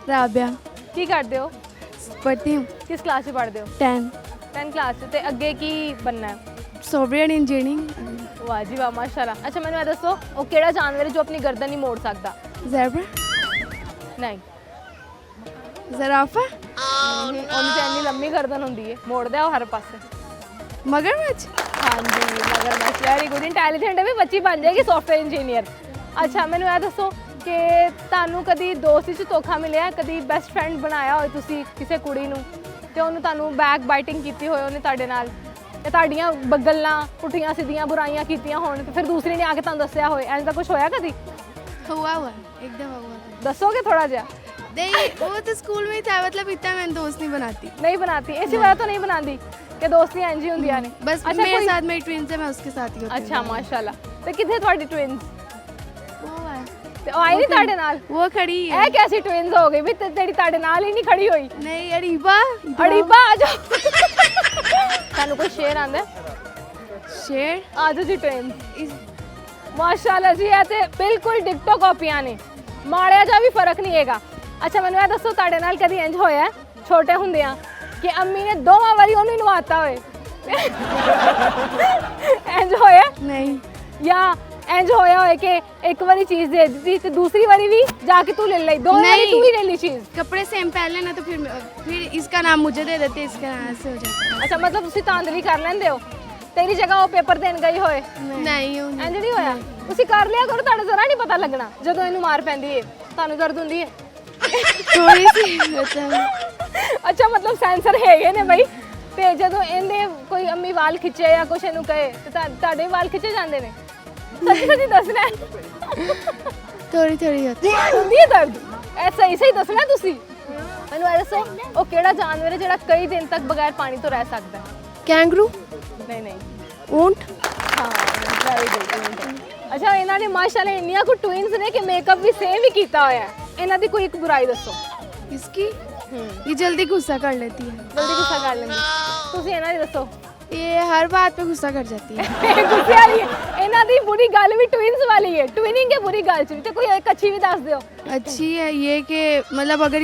राबिया ਕੀ ਕਰਦੇ ਹੋ? पढ़ती हूँ ਕਿਸ ਕਲਾਸ 'ਚ ਪੜ੍ਹਦੇ ਹੋ? 10 10th ਕਲਾਸ 'ਚ। ਤੇ ਅੱਗੇ ਕੀ ਬਣਨਾ ਹੈ? सॉफ्टवेयर इंजीनियरिंग ਵਾਹ ਜੀ ਵਾਹ ਮਾਸ਼ਾਅੱਲਾ। ਅੱਛਾ ਮੈਨੂੰ ਇਹ ਦੱਸੋ ਉਹ ਕਿਹੜਾ ਜਾਨਵਰ ਹੈ ਜੋ ਆਪਣੀ ਗਰਦਨ ਨਹੀਂ ਮੋੜ ਸਕਦਾ? ज़ेब्रा ਨਹੀਂ ज़राफ़ा ਉਹਨੂੰ ਤਾਂ ਇੰਨੀ ਲੰਮੀ ਗਰਦਨ ਹੁੰਦੀ ਹੈ, ਮੋੜਦਾ ਉਹ ਹਰ ਪਾਸੇ। मगरमच्छ ਹਾਂਜੀ ਮਗਰਮੱਛ। ਵੈਰੀ ਗੁੱਡ, ਇੰਟੈਲੀਜੈਂਟ ਹੈ ਵੀ ਬੱਚੀ ਬਣ ਜਾਏਗੀ ਸੌਫਟਵੇਅਰ ਇੰਜੀਨੀਅਰ। ਅੱਛਾ ਮੈਨੂੰ ਇਹ ਦੱਸੋ ਕਿ ਤੁਹਾਨੂੰ ਕਦੀ ਦੋਸਤੀ 'ਚ ਧੋਖਾ ਮਿਲਿਆ? ਕਦੀ ਬੈਸਟ ਫਰੈਂਡ ਬਣਾਇਆ ਹੋਏ ਤੁਸੀਂ ਕਿਸੇ ਕੁੜੀ ਨੂੰ ਤੇ ਉਹਨੂੰ ਤੁਹਾਨੂੰ ਬੈਕ ਬਾਈਟਿੰਗ ਕੀਤੀ ਹੋਏ ਉਹਨੇ ਤੁਹਾਡੇ ਨਾਲ, ਤੇ ਤੁਹਾਡੀਆਂ ਗੱਲਾਂ ਪੁੱਠੀਆਂ ਸਿੱਧੀਆਂ ਬੁਰਾਈਆਂ ਕੀਤੀਆਂ ਹੋਣ ਤੇ ਫਿਰ ਦੂਸਰੀ ਨੇ ਆ ਕੇ ਤੁਹਾਨੂੰ ਦੱਸਿਆ ਹੋਏ? ਐਂ ਤਾਂ कुछ होया कभी? हुआ एक दफ़ा हुआ था। ਦੱਸोगे थोड़ा ਜਿਹਾ? नहीं वो तो स्कूल में ही था, मतलब इतना मैं दोस्त नहीं बनाती। नहीं बनाती इसी वजह तो नहीं बनाती कि दोस्तियां इंज ही होंदियां ने। बस अच्छा, मेरे कोई- साथ मेरी ट्विंस है, मैं उसके साथ ही होती हूँ। अच्छा माशाल्लाह। ਤੇ ਕਿੱਥੇ ਤੁਹਾਡੀ ਟਵਿਨਸ? वो है, ਤੇ ਉਹ ਆਈ ਨਹੀਂ ਤੁਹਾਡੇ ਨਾਲ? वो खड़ी है। ਇਹ ਕੈਸੀ ਟਵਿਨਸ ਹੋ ਗਈ ਵੀ ਤੇਰੀ ਤੁਹਾਡੇ ਨਾਲ ਹੀ ਨਹੀਂ ਖੜੀ ਹੋਈ? नहीं अरीबा ਅੜੀਬਾ ਆ ਜਾਓ। ਤੁਹਾਨੂੰ ਕੋਈ ਸ਼ੇਰ ਆਂਦਾ? शेर ਆ ਜਾਓ ਜੀ ਟਵਿਨਸ। ਮਾਸ਼ਾਅੱਲਾ ਜੀ ਇਹ ਤੇ ਬਿਲਕੁਲ ਡਿਕਟੋ ਕਾਪੀਆਂ ਨੇ, ਮਾੜਿਆ ਜਿਹਾ ਵੀ ਫਰਕ ਨਹੀਂ ਹੈਗਾ। ਅੱਛਾ ਮੈਨੂੰ ਇਹ ਦੱਸੋ ਤੁਹਾਡੇ ਨਾਲ ਕਦੀ ਇੰਜ ਹੋਇਆ ਛੋਟੇ ਹੁੰਦਿਆਂ ਕਿ ਅੰਮੀ ਨੇ ਦੋਵਾਂ ਵਾਰੀ ਉਹਨੂੰ ਨਵਾਤਾ ਹੋਏ? ਇੰਜ ਹੋਇਆ? नहीं ਜਾਂ ਇੰਜ ਹੋਇਆ ਹੋਏ ਕਿ ਇੱਕ ਵਾਰੀ ਚੀਜ਼ ਦੇ ਦਿੱਤੀ ਤੇ ਦੂਸਰੀ ਵਾਰੀ ਵੀ ਜਾ ਕੇ ਤੂੰ ਲੈ ਲਈ, ਦੋ ਵਾਰੀ नहीं। ਤੂੰ ਹੀ ਲੈ ਲਈ ਚੀਜ਼? कपड़े सेम पहन लेना तो फिर इसका नाम मुझे दे देते, इसका नाम ऐसे हो जाता ਅੱਛਾ ਮਤਲਬ ਤੁਸੀਂ ਤਾਂਦਲੀ ਕਰ ਲੈਂਦੇ ਹੋ? ਤੇਰੀ ਜਗ੍ਹਾ ਉਹ ਪੇਪਰ ਦੇਣ ਗਈ ਹੋਏ? है। नहीं ਇੰਜ ਨਹੀਂ ਹੋਇਆ? ਤੁਸੀਂ ਕਰ ਲਿਆ ਕਰੋ, ਤੁਹਾਡਾ ਜ਼ਰਾ ਨਹੀਂ ਪਤਾ ਲੱਗਣਾ ਜਦੋਂ ਇਹਨੂੰ ਮਾਰ ਪੈਂਦੀ ਹੈ। ਤੁਹਾਨੂੰ ਦਰਦ ਹੁੰਦੀ ਹੈ? थोड़ी सी मतलब ਅੱਛਾ ਮਤਲਬ ਸੈਂਸਰ ਹੈਗੇ ਨੇ ਬਈ, ਤੇ ਜਦੋਂ ਇਹਦੇ ਕੋਈ ਅੰਮੀ ਵਾਲ ਖਿੱਚੇ ਜਾਂ ਕੁਛ ਇਹਨੂੰ ਕਹੇ ਤੇ ਤੁਹਾਡੇ ਵਾਲ ਖਿੱਚੇ ਜਾਂਦੇ ਨੇ? ਸੱਚੀ ਸੱਚੀ ਦੱਸਣਾ ਹੈ। थोड़ी थोड़ी होती ਹੁੰਦੀ ਹੈ ਦਰਦ? ਇਹ ਸਹੀ ਸਹੀ ਦੱਸਣਾ ਤੁਸੀਂ ਮੈਨੂੰ। ਇਹ ਦੱਸੋ ਉਹ ਕਿਹੜਾ ਜਾਨਵਰ ਹੈ ਜਿਹੜਾ ਕਈ ਦਿਨ ਤੱਕ ਬਗੈਰ ਪਾਣੀ ਤੋਂ ਰਹਿ ਸਕਦਾ ਹੈ? कैंगरू ਨਹੀਂ ਨਹੀਂ ऊंट ਹਾਂ ਵੈਰੀ ਗੁੱਡ। ਅੱਛਾ ਇਹਨਾਂ ਨੇ ਮਾਸ਼ਾਅੱਲਾ ਇੰਨੀਆਂ ਕੁ ਟਵਿਨਸ ਨੇ ਕਿ ਮੇਕਅਪ ਵੀ ਸੇਮ ਹੀ ਕੀਤਾ ਹੋਇਆ ਹੈ। ਇਹਨਾਂ ਦੀ ਕੋਈ ਇੱਕ ਬੁਰਾਈ ਦੱਸੋ। इसकी ये जल्दी गुस्सा कर लेती है। ਜਲਦੀ ਗੁੱਸਾ ਕਰ ਲੈਂਦੀ। ਤੁਸੀਂ ਇਹਨਾਂ ਦੀ ਦੱਸੋ। ये हर बात पे गुस्सा कर जाती है। ਇਹ ਗੁੱਸੇ ਵਾਲੀ ਹੈ। ਇਹਨਾਂ ਦੀ ਬੁਰੀ ਗੱਲ ਵੀ ਟਵਿਨਸ ਵਾਲੀ ਹੈ, ਟਵਿਨਿੰਗ ਹੈ ਬੁਰੀ ਗੱਲ ਚ ਵੀ। ਤੇ ਕੋਈ ਇੱਕ ਅੱਛੀ ਵੀ ਦੱਸ ਦਿਓ। अच्छी है ये कि मतलब अगर